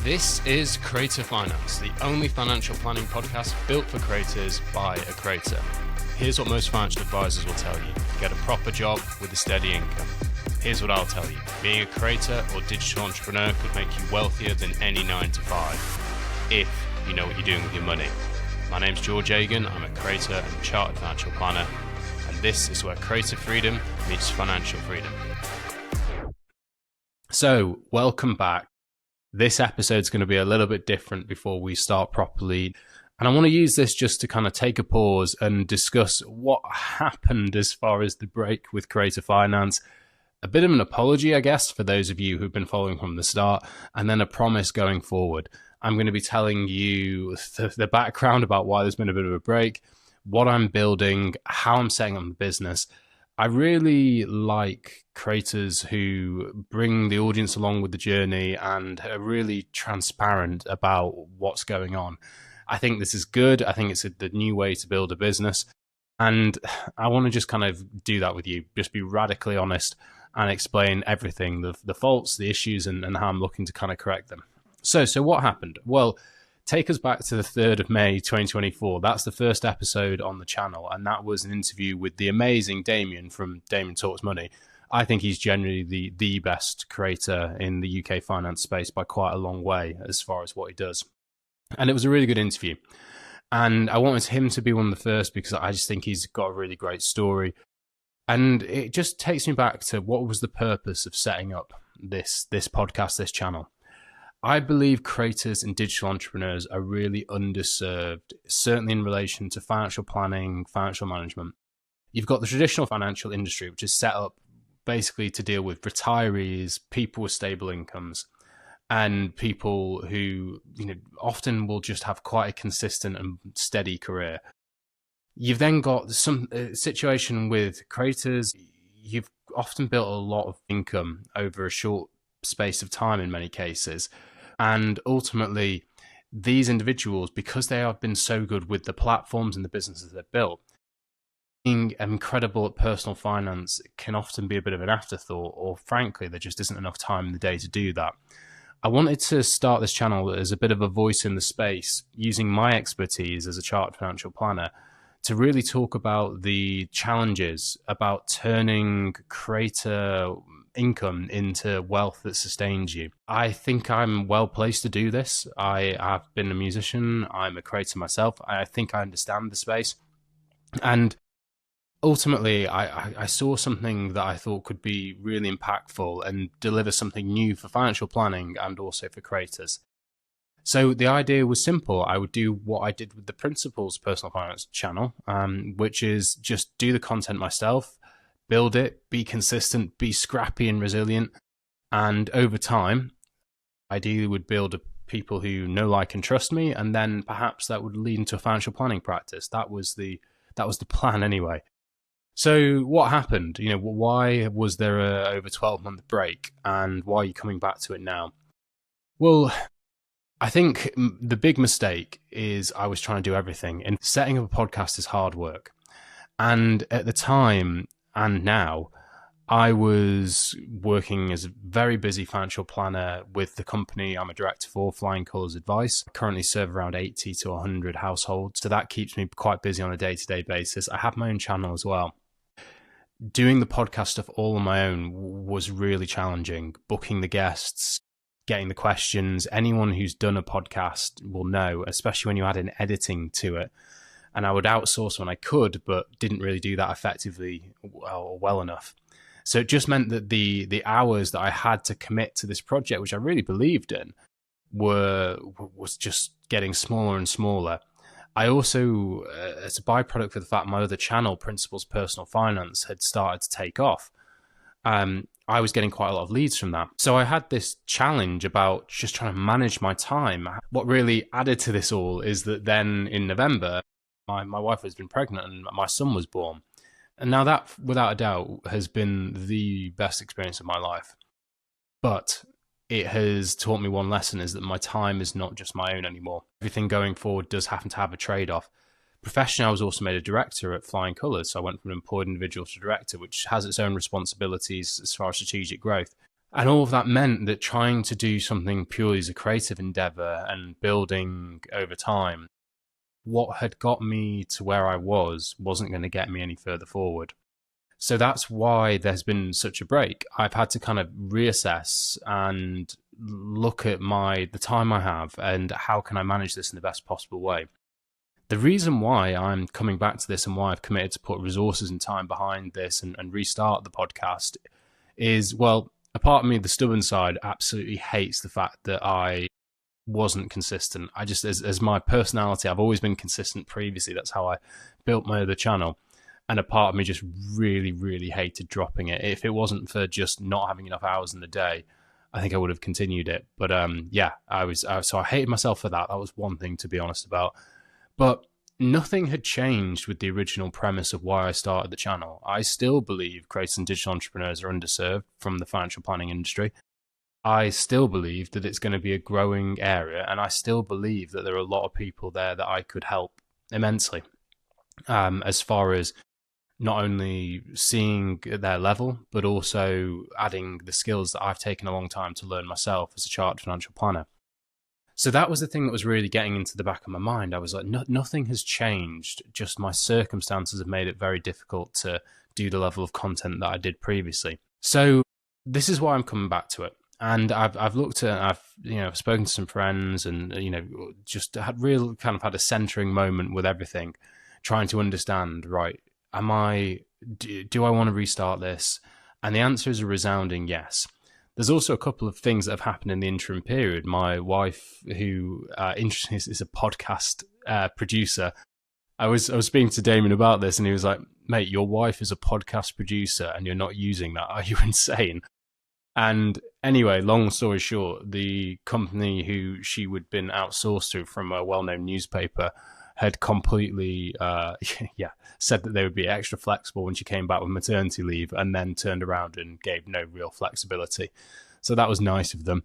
This is Creator Finance, the only financial planning podcast built for creators by a creator. Here's what most financial advisors will tell you. Get a proper job with a steady income. Here's what I'll tell you. Being a creator or digital entrepreneur could make you wealthier than any 9 to 5, if you know what you're doing with your money. My name's George Agan, I'm a creator and chartered financial planner, and this is where creative freedom meets financial freedom. So, welcome back. This episode's going to be a little bit different before we start properly. And I want to use this just to kind of take a pause and discuss what happened as far as the break with Creator Finance. A bit of an apology, I guess, for those of you who've been following from the start, and then a promise going forward. I'm going to be telling you the background about why there's been a bit of a break, what I'm building, how I'm setting up the business. I really like creators who bring the audience along with the journey and are really transparent about what's going on. I think this is good. I think it's the new way to build a business. And I want to just kind of do that with you, just be radically honest and explain everything, the faults, the issues, and how I'm looking to kind of correct them. So what happened? Well, take us back to the 3rd of May, 2024. That's the first episode on the channel, and that was an interview with the amazing Damien from Damien Talks Money. I think he's generally the best creator in the UK finance space by quite a long way as far as what he does. And it was a really good interview. And I wanted him to be one of the first because I just think he's got a really great story. And it just takes me back to what was the purpose of setting up this podcast, this channel. I believe creators and digital entrepreneurs are really underserved, certainly in relation to financial planning, financial management. You've got the traditional financial industry, which is set up basically to deal with retirees, people with stable incomes, and people who, often will just have quite a consistent and steady career. You've then got some situation with creators. You've often built a lot of income over a short space of time in many cases. And ultimately, these individuals, because they have been so good with the platforms and the businesses they've built, being incredible at personal finance can often be a bit of an afterthought, or frankly, there just isn't enough time in the day to do that. I wanted to start this channel as a bit of a voice in the space, using my expertise as a chartered financial planner to really talk about the challenges about turning creator income into wealth that sustains you. I think I'm well placed to do this. I have been a musician. I'm a creator myself. I think I understand the space. And ultimately, I saw something that I thought could be really impactful and deliver something new for financial planning and also for creators. So the idea was simple. I would do what I did with the Principles Personal Finance channel, which is just do the content myself, build it, be consistent, be scrappy and resilient. And over time, ideally would build people who know, like, and trust me. And then perhaps that would lead into a financial planning practice. That was the plan anyway. So what happened? Why was there a over 12-month break, and why are you coming back to it now? Well, I think the big mistake is I was trying to do everything, and setting up a podcast is hard work. And at the time and now, I was working as a very busy financial planner with the company I'm a director for, Flying Colours Advice. I currently serve around 80 to 100 households, so that keeps me quite busy on a day-to-day basis. I have my own channel as well. Doing the podcast stuff all on my own was really challenging. Booking the guests, getting the questions. Anyone who's done a podcast will know, especially when you add in editing to it. And I would outsource when I could, but didn't really do that effectively or well enough. So it just meant that the hours that I had to commit to this project, which I really believed in, was just getting smaller and smaller. I also, as a byproduct of the fact my other channel, Principles Personal Finance, had started to take off, I was getting quite a lot of leads from that. So I had this challenge about just trying to manage my time. What really added to this all is that then in November, my wife has been pregnant and my son was born. And now that, without a doubt, has been the best experience of my life. But it has taught me one lesson, is that my time is not just my own anymore. Everything going forward does happen to have a trade-off. Professionally, I was also made a director at Flying Colours. So I went from an employed individual to director, which has its own responsibilities as far as strategic growth. And all of that meant that trying to do something purely as a creative endeavor and building over time, what had got me to where I wasn't going to get me any further forward. So that's why there's been such a break. I've had to kind of reassess and look at the time I have and how can I manage this in the best possible way. The reason why I'm coming back to this and why I've committed to put resources and time behind this and restart the podcast is, well, a part of me, the stubborn side, absolutely hates the fact that I wasn't consistent. I just, as my personality, I've always been consistent previously. That's how I built my other channel. And a part of me just really, really hated dropping it. If it wasn't for just not having enough hours in the day, I think I would have continued it. But so I hated myself for that. That was one thing to be honest about. But nothing had changed with the original premise of why I started the channel. I still believe creators and digital entrepreneurs are underserved from the financial planning industry. I still believe that it's going to be a growing area, and I still believe that there are a lot of people there that I could help immensely, as far as not only seeing their level, but also adding the skills that I've taken a long time to learn myself as a chartered financial planner. So that was the thing that was really getting into the back of my mind. I was like, nothing has changed. Just my circumstances have made it very difficult to do the level of content that I did previously. So this is why I'm coming back to it. And I've looked at, I've spoken to some friends and, just had a centering moment with everything, trying to understand, right, do I want to restart this? And the answer is a resounding yes. There's also a couple of things that have happened in the interim period. My wife, who is a podcast producer, I was speaking to Damien about this, and he was like, "Mate, your wife is a podcast producer, and you're not using that. Are you insane?" And anyway, long story short, the company who she had been outsourced to from a well-known newspaper had completely said that they would be extra flexible when she came back with maternity leave, and then turned around and gave no real flexibility. So that was nice of them.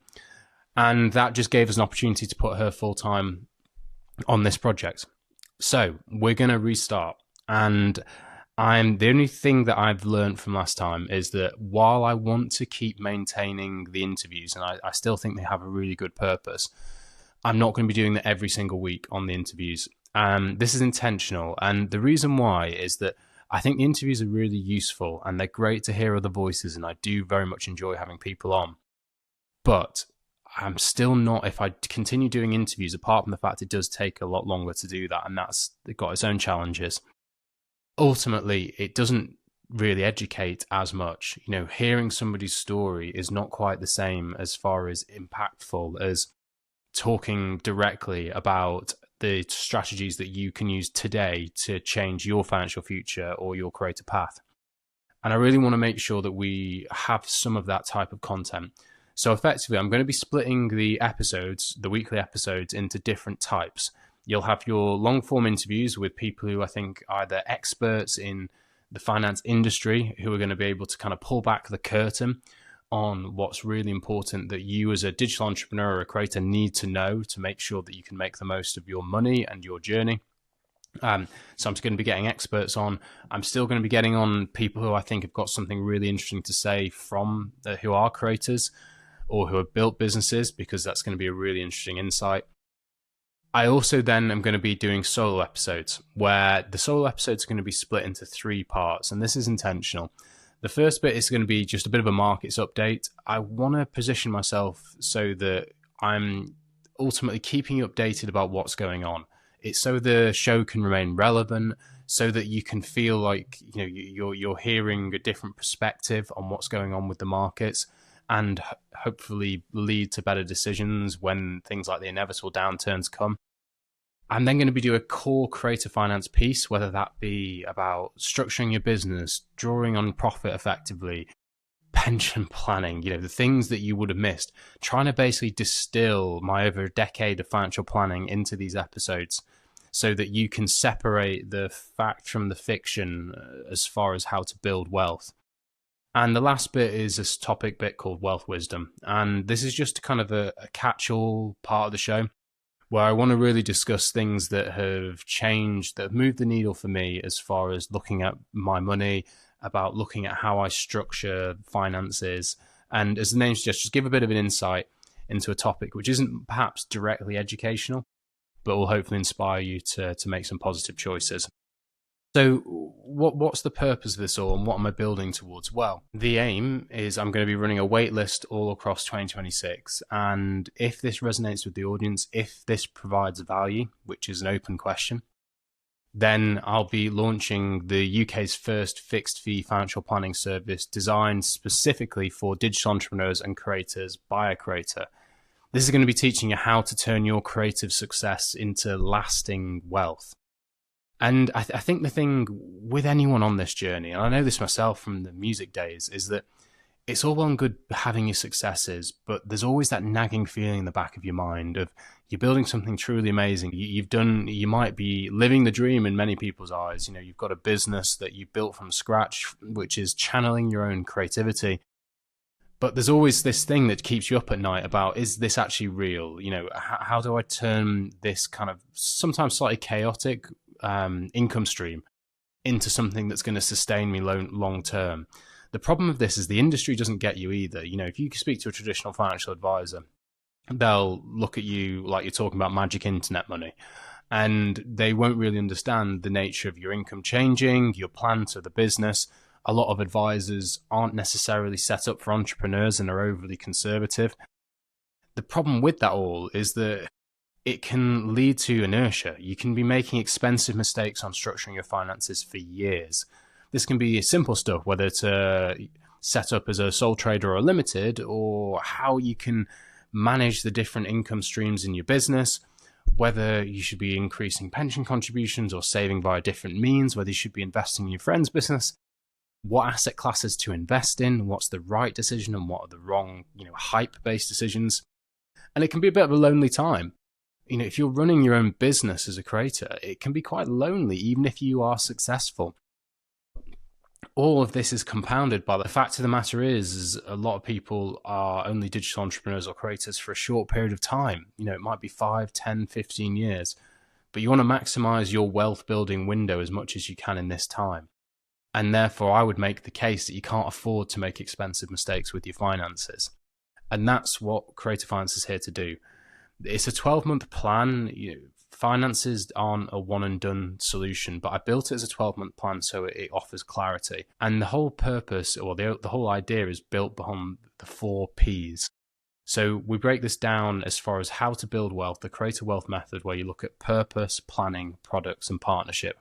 And that just gave us an opportunity to put her full-time on this project. So we're going to restart. And the only thing that I've learned from last time is that while I want to keep maintaining the interviews, and I still think they have a really good purpose, I'm not going to be doing that every single week on the interviews. This is intentional, and the reason why is that I think the interviews are really useful and they're great to hear other voices, and I do very much enjoy having people on. But I'm still not, if I continue doing interviews, apart from the fact it does take a lot longer to do that, and that's got its own challenges, ultimately it doesn't really educate as much. Hearing somebody's story is not quite the same as far as impactful as talking directly about the strategies that you can use today to change your financial future or your creator path. And I really want to make sure that we have some of that type of content. So effectively, I'm going to be splitting the weekly episodes, into different types. You'll have your long form interviews with people who I think are either experts in the finance industry, who are going to be able to kind of pull back the curtain on what's really important that you as a digital entrepreneur or a creator need to know to make sure that you can make the most of your money and your journey. So I'm just going to be getting experts on. I'm still going to be getting on people who I think have got something really interesting to say from who are creators or who have built businesses, because that's going to be a really interesting insight. I also then am going to be doing solo episodes, where the solo episodes are going to be split into 3 parts, and this is intentional. The first bit is going to be just a bit of a markets update. I want to position myself so that I'm ultimately keeping you updated about what's going on. It's so the show can remain relevant, so that you can feel like you're hearing a different perspective on what's going on with the markets, and hopefully lead to better decisions when things like the inevitable downturns come. I'm then going to be doing a core creator finance piece, whether that be about structuring your business, drawing on profit effectively, pension planning, the things that you would have missed, trying to basically distill my over a decade of financial planning into these episodes so that you can separate the fact from the fiction as far as how to build wealth. And the last bit is this topic bit called Wealth Wisdom. And this is just kind of a catch-all part of the show, where I want to really discuss things that have changed, that have moved the needle for me as far as looking at my money, about looking at how I structure finances, And as the name suggests, just give a bit of an insight into a topic which isn't perhaps directly educational, but will hopefully inspire you to make some positive choices. So what's the purpose of this all, and what am I building towards? Well, the aim is I'm going to be running a waitlist all across 2026. And if this resonates with the audience, if this provides value, which is an open question, then I'll be launching the UK's first fixed fee financial planning service designed specifically for digital entrepreneurs and creators by a creator. This is going to be teaching you how to turn your creative success into lasting wealth. And I think the thing with anyone on this journey, and I know this myself from the music days, is that it's all well and good having your successes, but there's always that nagging feeling in the back of your mind of you're building something truly amazing. You might be living the dream in many people's eyes. You know, you've got a business that you built from scratch, which is channeling your own creativity. But there's always this thing that keeps you up at night about, is this actually real? You know, how do I turn this kind of sometimes slightly chaotic income stream into something that's going to sustain me long term? The problem of this is the industry doesn't get you either. You know, if you speak to a traditional financial advisor, they'll look at you like you're talking about magic internet money, and they won't really understand the nature of your income changing, your plan to the business. A lot of advisors aren't necessarily set up for entrepreneurs and are overly conservative. The problem with that all is that it can lead to inertia. You can be making expensive mistakes on structuring your finances for years. This can be simple stuff, whether to set up as a sole trader or a limited, or how you can manage the different income streams in your business, whether you should be increasing pension contributions or saving via different means, whether you should be investing in your friend's business, what asset classes to invest in, what's the right decision and what are the wrong, hype-based decisions. And it can be a bit of a lonely time. You know, if you're running your own business as a creator, it can be quite lonely, even if you are successful. All of this is compounded by the fact of the matter is a lot of people are only digital entrepreneurs or creators for a short period of time. You know, it might be 5, 10, 15 years, but you want to maximize your wealth building window as much as you can in this time. And therefore, I would make the case that you can't afford to make expensive mistakes with your finances. And that's what Creative Finance is here to do. It's a 12-month plan. Finances aren't a one-and-done solution, but I built it as a 12-month plan so it offers clarity. And the whole purpose, or the whole idea, is built behind the 4 Ps. So we break this down as far as how to build wealth, the Creator Wealth method, where you look at purpose, planning, products, and partnership.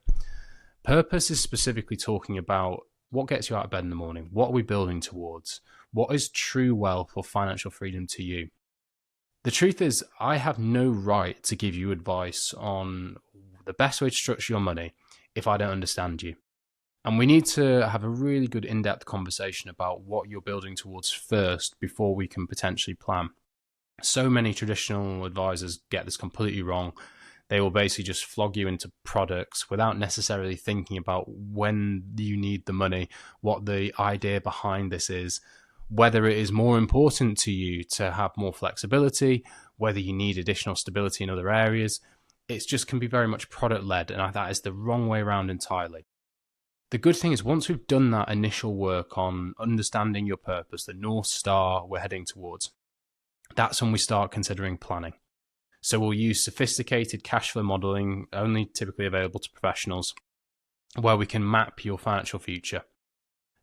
Purpose is specifically talking about what gets you out of bed in the morning. What are we building towards? What is true wealth or financial freedom to you? The truth is, I have no right to give you advice on the best way to structure your money if I don't understand you. And we need to have a really good in-depth conversation about what you're building towards first before we can potentially plan. So many traditional advisors get this completely wrong. They will basically just flog you into products without necessarily thinking about when you need the money, what the idea behind this is, whether it is more important to you to have more flexibility, whether you need additional stability in other areas. It just can be very much product-led, and that is the wrong way around entirely. The good thing is, once we've done that initial work on understanding your purpose, the North Star we're heading towards, that's when we start considering planning. So we'll use sophisticated cash flow modeling, only typically available to professionals, where we can map your financial future.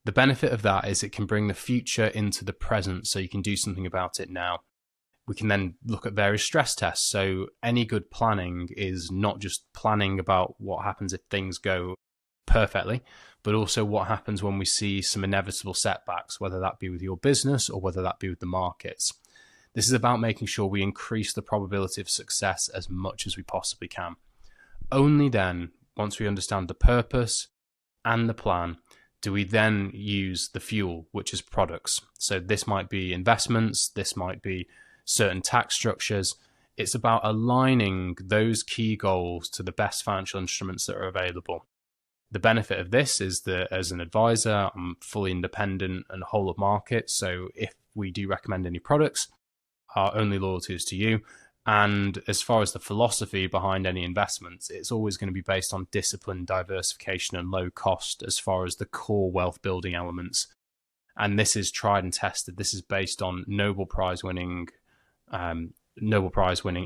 The benefit of that is it can bring the future into the present, so you can do something about it now. We can then look at various stress tests. So any good planning is not just planning about what happens if things go perfectly, but also what happens when we see some inevitable setbacks, whether that be with your business or whether that be with the markets. This is about making sure we increase the probability of success as much as we possibly can. Only then, once we understand the purpose and the plan, do we then use the fuel, which is products. So this might be investments, this might be certain tax structures. It's about aligning those key goals to the best financial instruments that are available. The benefit of this is that as an advisor, I'm fully independent and whole of market. So if we do recommend any products, our only loyalty is to you. And as far as the philosophy behind any investments, it's always going to be based on discipline, diversification, and low cost as far as the core wealth building elements. And this is tried and tested. This is based on Nobel Prize winning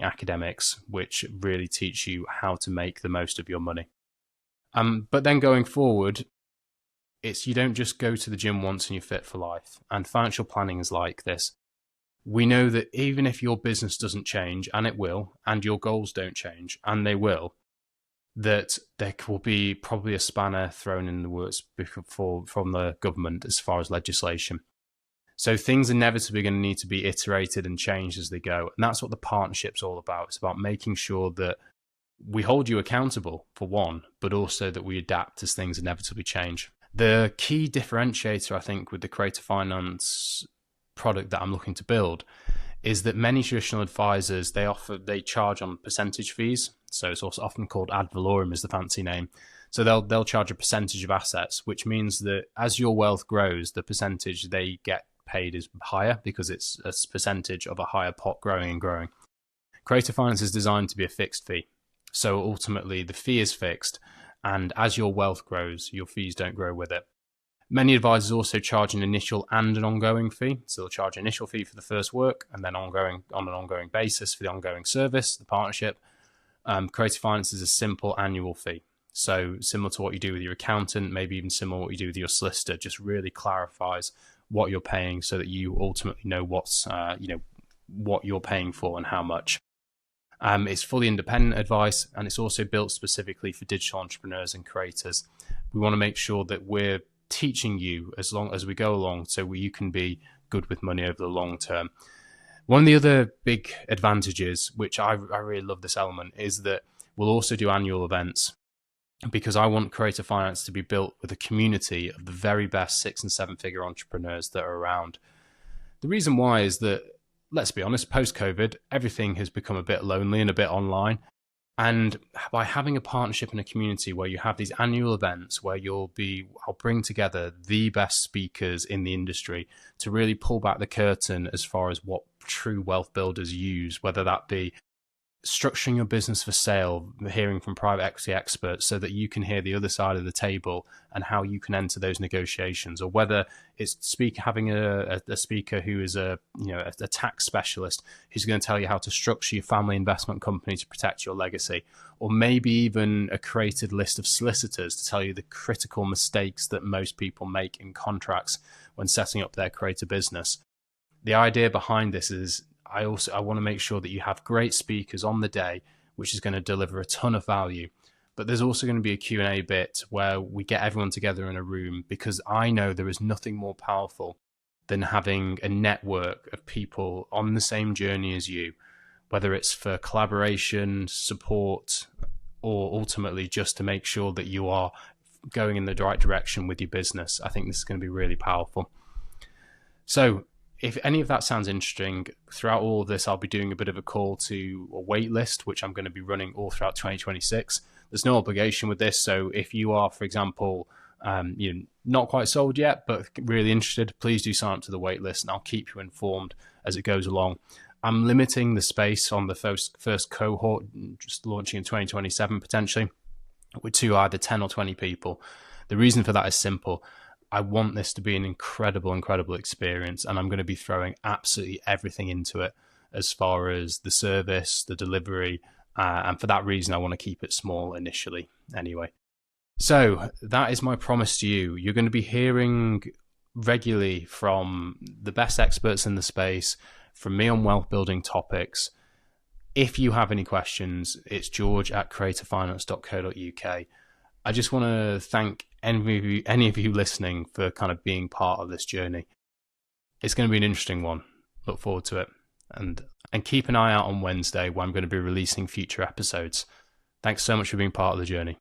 academics, which really teach you how to make the most of your money. But then going forward, you don't just go to the gym once and you're fit for life. And financial planning is like this. We know that even if your business doesn't change, and it will, and your goals don't change, and they will, that there will be probably a spanner thrown in the works from the government as far as legislation. So things inevitably going to need to be iterated and changed as they go. And that's what the partnership's all about. It's about making sure that we hold you accountable, for one, but also that we adapt as things inevitably change. The key differentiator, I think, with the Creator Finance product that I'm looking to build is that many traditional advisors, they charge on percentage fees. So it's also often called ad valorem is the fancy name. So they'll charge a percentage of assets, which means that as your wealth grows, the percentage they get paid is higher because it's a percentage of a higher pot growing and growing. Creator Finance is designed to be a fixed fee. So ultimately the fee is fixed, and as your wealth grows, your fees don't grow with it. Many advisors also charge an initial and an ongoing fee. So they'll charge an initial fee for the first work and then on an ongoing basis for the ongoing service, the partnership. Creative Finance is a simple annual fee. So similar to what you do with your accountant, maybe even similar to what you do with your solicitor, just really clarifies what you're paying so that you ultimately know what you're paying for and how much. It's fully independent advice, and it's also built specifically for digital entrepreneurs and creators. We want to make sure that we're teaching you as long as we go along so you can be good with money over the long term. One of the other big advantages, which I really love this element, is that we'll also do annual events, because I want Creator Finance to be built with a community of the very best 6 and 7 figure entrepreneurs that are around. The reason why is that, let's be honest, post-COVID, everything has become a bit lonely and a bit online. And by having a partnership and a community where you have these annual events where I'll bring together the best speakers in the industry to really pull back the curtain as far as what true wealth builders use, whether that be structuring your business for sale, hearing from private equity experts so that you can hear the other side of the table and how you can enter those negotiations, or whether it's having a speaker who is a tax specialist who's going to tell you how to structure your family investment company to protect your legacy, or maybe even a curated list of solicitors to tell you the critical mistakes that most people make in contracts when setting up their creator business. The idea behind this is I want to make sure that you have great speakers on the day, which is going to deliver a ton of value. But there's also going to be a Q&A bit where we get everyone together in a room, because I know there is nothing more powerful than having a network of people on the same journey as you, whether it's for collaboration, support, or ultimately just to make sure that you are going in the right direction with your business. I think this is going to be really powerful. So if any of that sounds interesting, throughout all of this, I'll be doing a bit of a call to a waitlist, which I'm going to be running all throughout 2026. There's no obligation with this. So if you are, for example, you're not quite sold yet, but really interested, please do sign up to the waitlist and I'll keep you informed as it goes along. I'm limiting the space on the first cohort, just launching in 2027 potentially, to either 10 or 20 people. The reason for that is simple. I want this to be an incredible experience, and I'm going to be throwing absolutely everything into it as far as the service, the delivery, and for that reason, I want to keep it small initially anyway. So that is my promise to you. You're going to be hearing regularly from the best experts in the space, from me on wealth building topics. If you have any questions, it's george@creatorfinance.co.uk. I just want to thank any of you listening for kind of being part of this journey. It's going to be an interesting one. Look forward to it. And keep an eye out on Wednesday when I'm going to be releasing future episodes. Thanks so much for being part of the journey.